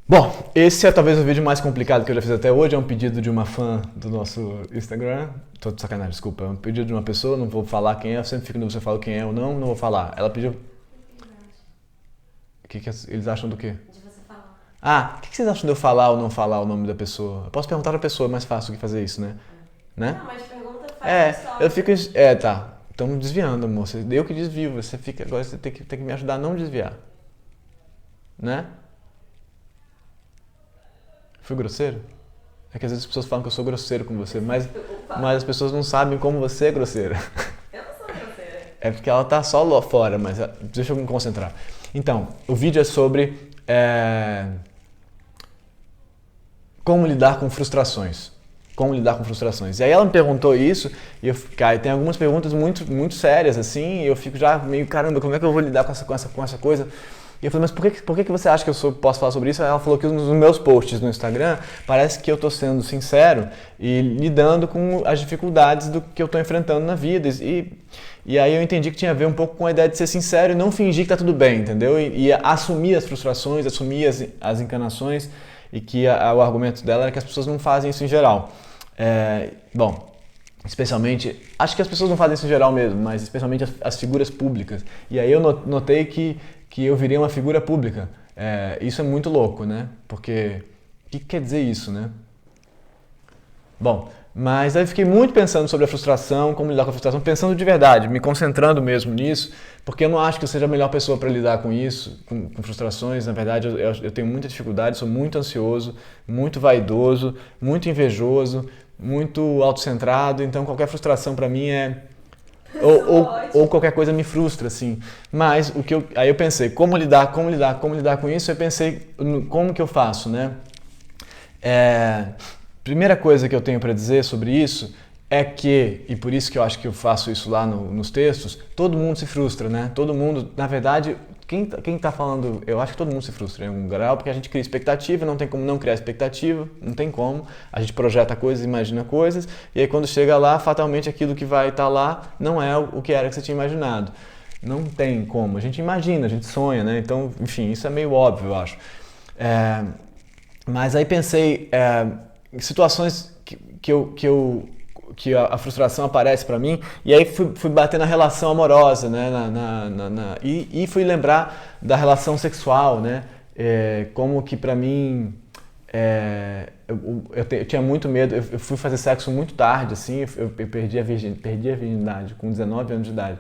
Bom, esse é talvez o vídeo mais complicado que eu já fiz até hoje. É um pedido de uma fã do nosso Instagram. Tô de sacanagem, desculpa. É um pedido de uma pessoa, não vou falar quem é. Eu sempre fico no você fala quem é ou não, não vou falar. Ela pediu. O que eles acham do quê? De você falar. Ah, o que vocês acham de eu falar ou não falar o nome da pessoa? Eu posso perguntar pra pessoa, é mais fácil do que fazer isso, né? Né? Não, mas pergunta faz só. Eu fico. É, tá. Estamos desviando, amor. Eu que desvio. Você fica. Agora você tem que me ajudar a não desviar. Né? Fui grosseiro? É que às vezes as pessoas falam que eu sou grosseiro com você, mas as pessoas não sabem como você é grosseira. Eu não sou grosseira. É porque ela tá só lá fora, mas deixa eu me concentrar. Então, o vídeo é sobre como lidar com frustrações. Como lidar com frustrações. E aí ela me perguntou isso, e cara, tem algumas perguntas muito, muito sérias, assim, e eu fico já meio, caramba, como é que eu vou lidar com essa coisa? E eu falei, mas por que você acha que eu posso falar sobre isso? Aí ela falou que nos meus posts no Instagram parece que eu estou sendo sincero e lidando com as dificuldades do que eu estou enfrentando na vida. E aí eu entendi que tinha a ver um pouco com a ideia de ser sincero e não fingir que está tudo bem, entendeu? E assumir as frustrações, assumir as encanações, e que o argumento dela era que as pessoas não fazem isso em geral. Bom, especialmente, acho que as pessoas não fazem isso em geral mesmo, mas especialmente as figuras públicas. E aí eu notei que eu virei uma figura pública. Isso é muito louco, né? Porque o que quer dizer isso, né? Bom, mas aí eu fiquei muito pensando sobre a frustração, como lidar com a frustração, pensando de verdade, me concentrando mesmo nisso, porque eu não acho que eu seja a melhor pessoa para lidar com isso, com frustrações. Na verdade, eu tenho muita dificuldade, sou muito ansioso, muito vaidoso, muito invejoso, muito autocentrado, então qualquer frustração para mim ou qualquer coisa me frustra, assim. Mas aí eu pensei, como lidar com isso? Eu pensei, como que eu faço, né? Primeira coisa que eu tenho para dizer sobre isso é que, e por isso que eu acho que eu faço isso lá nos textos, todo mundo se frustra, né? Todo mundo, na verdade, quem tá falando, eu acho que todo mundo se frustra em algum grau, porque a gente cria expectativa, não tem como não criar expectativa, não tem como. A gente projeta coisas, imagina coisas, e aí quando chega lá, fatalmente aquilo que vai estar lá não é o que era que você tinha imaginado. Não tem como. A gente imagina, a gente sonha, né? Então, enfim, isso é meio óbvio, eu acho. Mas aí pensei em situações que a frustração aparece para mim, e aí fui bater na relação amorosa, né? E fui lembrar da relação sexual, né? Como que para mim eu tinha muito medo. Eu fui fazer sexo muito tarde, assim. Eu perdi a virgindade com 19 anos de idade.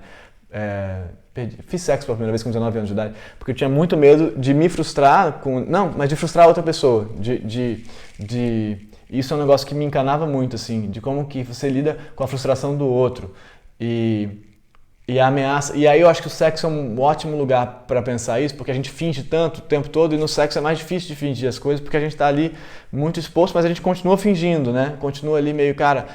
Fiz sexo pela primeira vez com 19 anos de idade, porque eu tinha muito medo de me frustrar mas de frustrar outra pessoa, isso é um negócio que me encanava muito, assim, de como que você lida com a frustração do outro e a ameaça. E aí eu acho que o sexo é um ótimo lugar para pensar isso, porque a gente finge tanto o tempo todo, e no sexo é mais difícil de fingir as coisas, porque a gente está ali muito exposto, mas a gente continua fingindo, né? Continua ali meio, cara...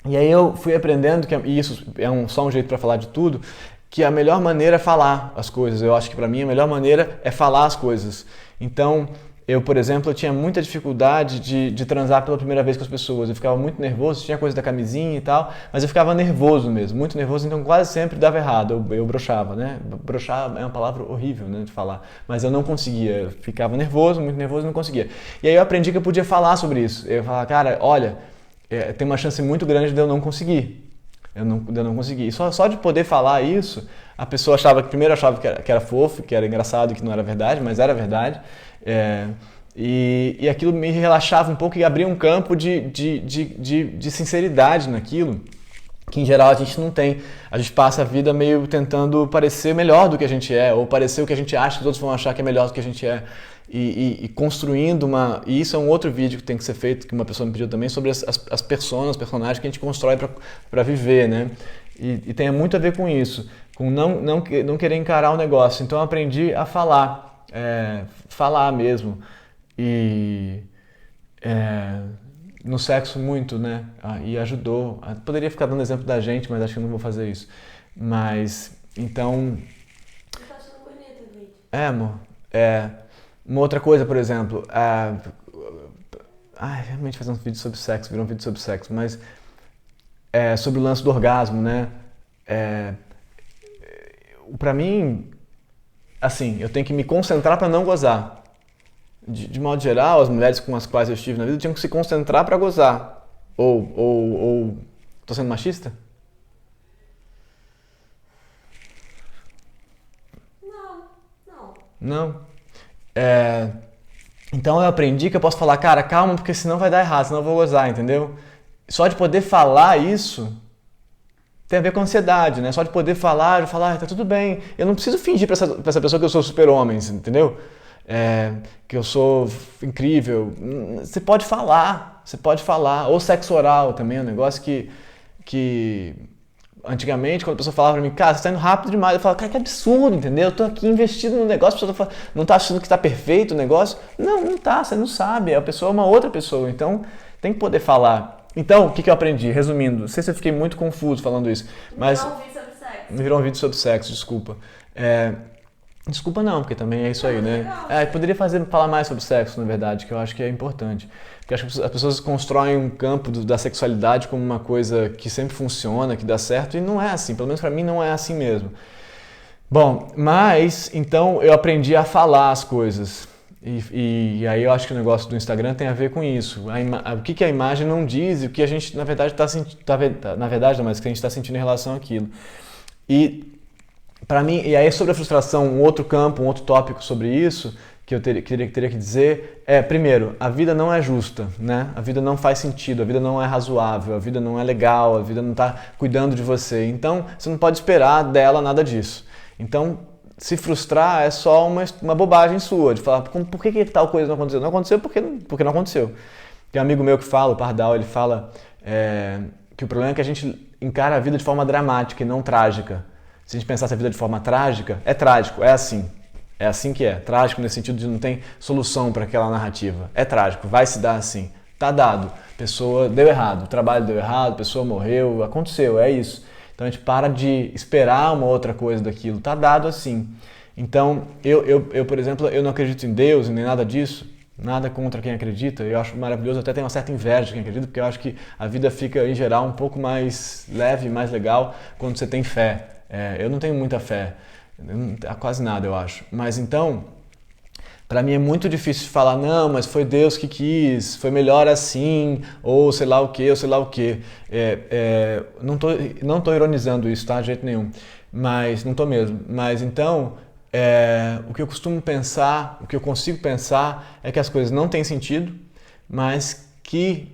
E aí eu fui aprendendo, e isso é só um jeito para falar de tudo, que a melhor maneira é falar as coisas. Eu acho que para mim a melhor maneira é falar as coisas. Então, por exemplo, eu tinha muita dificuldade de transar pela primeira vez com as pessoas. Eu ficava muito nervoso, tinha coisa da camisinha e tal, mas eu ficava nervoso mesmo, muito nervoso, então quase sempre dava errado, eu broxava, né? Broxar é uma palavra horrível, né, de falar, mas eu não conseguia, eu ficava nervoso, muito nervoso e não conseguia. E aí eu aprendi que eu podia falar sobre isso. Eu falava, cara, olha... tem uma chance muito grande de eu não conseguir. De eu não conseguir. E só de poder falar isso, a pessoa primeiro achava que era fofo, que era engraçado, que não era verdade, mas era verdade. E aquilo me relaxava um pouco e abria um campo de sinceridade naquilo, que em geral a gente não tem. A gente passa a vida meio tentando parecer melhor do que a gente é, ou parecer o que a gente acha que os outros vão achar que é melhor do que a gente é. E construindo e isso é um outro vídeo que tem que ser feito, que uma pessoa me pediu também, sobre as personagens que a gente constrói para viver, né? E tem muito a ver com isso, com não querer encarar o negócio. Então eu aprendi a falar mesmo. No sexo muito, né? E ajudou. Poderia ficar dando exemplo da gente, mas acho que eu não vou fazer isso. Mas, então... Eu tô achando bonito o vídeo. Amor, uma outra coisa, por exemplo, realmente fazer um vídeo sobre sexo, virou um vídeo sobre sexo, mas sobre o lance do orgasmo, né? Pra mim, assim, eu tenho que me concentrar pra não gozar. de modo geral, as mulheres com as quais eu estive na vida tinham que se concentrar para gozar. Ou tô sendo machista? Não, não. Não. Então eu aprendi que eu posso falar, cara, calma, porque senão vai dar errado, senão eu vou gozar, entendeu? Só de poder falar isso tem a ver com ansiedade, né? Só de poder falar, tá tudo bem. Eu não preciso fingir pra essa pessoa que eu sou super-homem, entendeu? Que eu sou incrível. Você pode falar. Ou sexo oral também é um negócio que antigamente, quando a pessoa falava pra mim, cara, você tá indo rápido demais, eu falava, cara, que absurdo, entendeu? Eu tô aqui investido no negócio, a pessoa não tá achando que tá perfeito o negócio. Não tá, você não sabe, a pessoa é uma outra pessoa, então tem que poder falar. Então, o que eu aprendi? Resumindo, não sei se eu fiquei muito confuso falando isso, mas... Virou um vídeo sobre sexo. Virou um vídeo sobre sexo, desculpa. Desculpa não, porque também é isso aí, né? Eu poderia falar mais sobre sexo, na verdade, que eu acho que é importante. Porque acho que as pessoas constroem um campo da sexualidade como uma coisa que sempre funciona, que dá certo, e não é assim. Pelo menos pra mim não é assim mesmo. Bom, mas então eu aprendi a falar as coisas. E aí eu acho que o negócio do Instagram tem a ver com isso. O que a imagem não diz e o que a gente, na verdade, está sentindo. Na verdade, não, mas o que a gente está sentindo em relação àquilo. E para mim, e aí sobre a frustração, um outro campo, um outro tópico sobre isso, que eu teria que dizer primeiro, a vida não é justa, né? A vida não faz sentido, a vida não é razoável, a vida não é legal, a vida não está cuidando de você. Então, você não pode esperar dela nada disso. Então, se frustrar é só uma bobagem sua, de falar, por que tal coisa não aconteceu? Não aconteceu porque não aconteceu. Tem um amigo meu que fala, o Pardal, ele fala que o problema é que a gente encara a vida de forma dramática e não trágica. Se a gente pensasse a vida de forma trágica, é trágico, é assim. É assim que é. Trágico nesse sentido de não tem solução para aquela narrativa. É trágico, vai se dar assim. Tá dado. Pessoa deu errado, o trabalho deu errado, a pessoa morreu, aconteceu, é isso. Então a gente para de esperar uma outra coisa daquilo. Tá dado assim. Então, eu por exemplo, eu não acredito em Deus nem nada disso. Nada contra quem acredita. Eu acho maravilhoso, até tenho uma certa inveja de quem acredita, porque eu acho que a vida fica, em geral, um pouco mais leve, mais legal quando você tem fé. Eu não tenho muita fé, quase nada eu acho, mas então, para mim é muito difícil falar, não, mas foi Deus que quis, foi melhor assim, ou sei lá o que, ou sei lá o que. Não tô ironizando isso, tá, de jeito nenhum, mas não tô mesmo. Mas então, o que eu costumo pensar, o que eu consigo pensar é que as coisas não têm sentido, mas que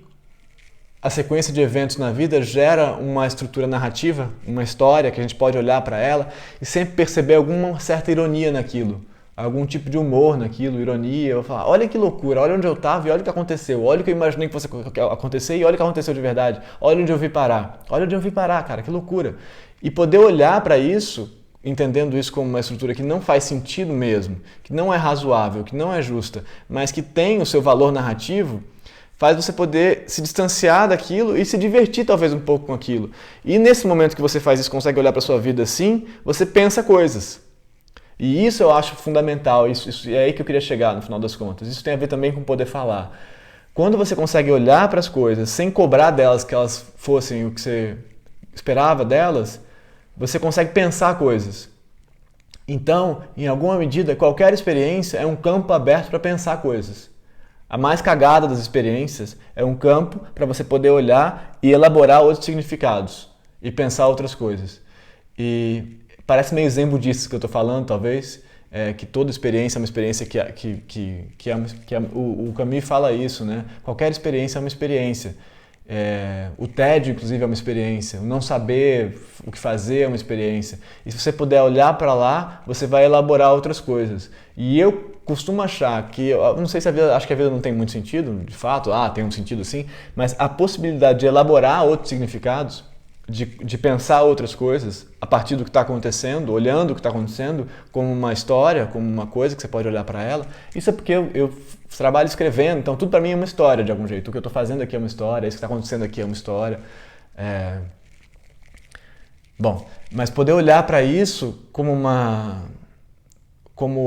a sequência de eventos na vida gera uma estrutura narrativa, uma história que a gente pode olhar para ela e sempre perceber alguma certa ironia naquilo, algum tipo de humor naquilo, ironia, eu falar, olha que loucura, olha onde eu estava e olha o que aconteceu, olha o que eu imaginei que fosse acontecer e olha o que aconteceu de verdade, olha onde eu vi parar, cara, que loucura. E poder olhar para isso, entendendo isso como uma estrutura que não faz sentido mesmo, que não é razoável, que não é justa, mas que tem o seu valor narrativo, faz você poder se distanciar daquilo e se divertir talvez um pouco com aquilo. E nesse momento que você faz isso, consegue olhar para a sua vida assim, você pensa coisas. E isso eu acho fundamental, isso é aí que eu queria chegar no final das contas. Isso tem a ver também com poder falar. Quando você consegue olhar para as coisas sem cobrar delas que elas fossem o que você esperava delas, você consegue pensar coisas. Então, em alguma medida, qualquer experiência é um campo aberto para pensar coisas. A mais cagada das experiências é um campo para você poder olhar e elaborar outros significados e pensar outras coisas. E parece meio zen budista que eu estou falando, talvez, que toda experiência é uma experiência o Camus fala isso, né? Qualquer experiência é uma experiência. O tédio, inclusive, é uma experiência. O não saber o que fazer é uma experiência. E se você puder olhar para lá, você vai elaborar outras coisas. E eu costumo achar que, não sei se acho que a vida não tem muito sentido, de fato, tem um sentido sim, mas a possibilidade de elaborar outros significados, de pensar outras coisas a partir do que está acontecendo, olhando o que está acontecendo como uma história, como uma coisa que você pode olhar para ela, isso é porque eu trabalho escrevendo, então tudo para mim é uma história de algum jeito. O que eu estou fazendo aqui é uma história, isso que está acontecendo aqui é uma história. Bom, mas poder olhar para isso como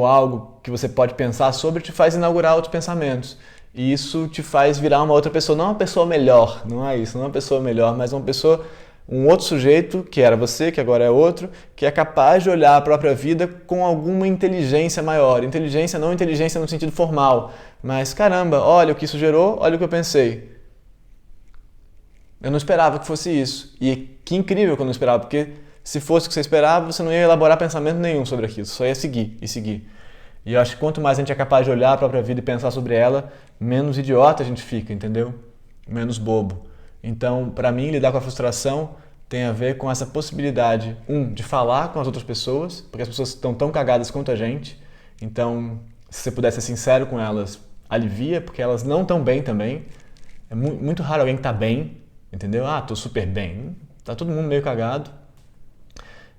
algo que você pode pensar sobre te faz inaugurar outros pensamentos. E isso te faz virar uma outra pessoa, não uma pessoa melhor, não é isso, não é uma pessoa melhor, mas uma pessoa um outro sujeito, que era você, que agora é outro, que é capaz de olhar a própria vida com alguma inteligência maior. Inteligência, não inteligência no sentido formal, mas caramba, olha o que isso gerou, olha o que eu pensei. Eu não esperava que fosse isso. E que incrível que eu não esperava, porque se fosse o que você esperava, você não ia elaborar pensamento nenhum sobre aquilo, só ia seguir e seguir. E eu acho que quanto mais a gente é capaz de olhar a própria vida e pensar sobre ela, menos idiota a gente fica, entendeu? Menos bobo. Então, para mim, lidar com a frustração tem a ver com essa possibilidade, de falar com as outras pessoas, porque as pessoas estão tão cagadas quanto a gente. Então, se você puder ser sincero com elas, alivia, porque elas não estão bem também. É muito raro alguém que está bem, entendeu? Ah, tô super bem. Tá todo mundo meio cagado.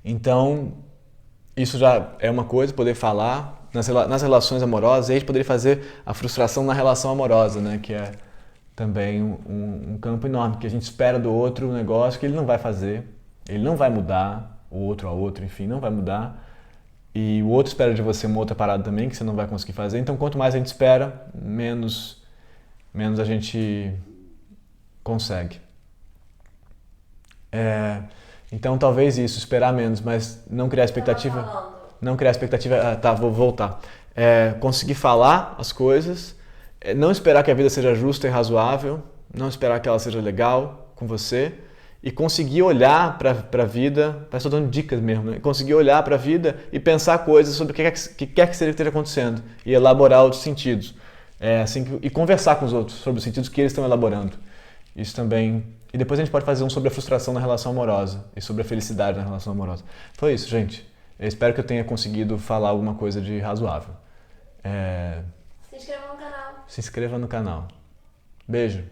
Então, isso já é uma coisa, poder falar nas relações amorosas, e a gente poderia fazer a frustração na relação amorosa, né? Que é também um campo enorme, que a gente espera do outro um negócio que ele não vai fazer, ele não vai mudar, o outro a outro, enfim, não vai mudar. E o outro espera de você uma outra parada também que você não vai conseguir fazer. Então, quanto mais a gente espera, menos a gente consegue. Então, talvez isso, esperar menos, mas não criar expectativa. Não criar expectativa. Tá, vou voltar. Conseguir falar as coisas, não esperar que a vida seja justa e razoável, não esperar que ela seja legal com você e conseguir olhar para a vida, parece que estou dando dicas mesmo, né? Conseguir olhar para a vida e pensar coisas sobre o que quer que esteja acontecendo e elaborar outros sentidos. E conversar com os outros sobre os sentidos que eles estão elaborando. Isso também. E depois a gente pode fazer um sobre a frustração na relação amorosa e sobre a felicidade na relação amorosa. Foi isso, gente. Eu espero que eu tenha conseguido falar alguma coisa de razoável. Se inscreva no canal. Se inscreva no canal. Beijo.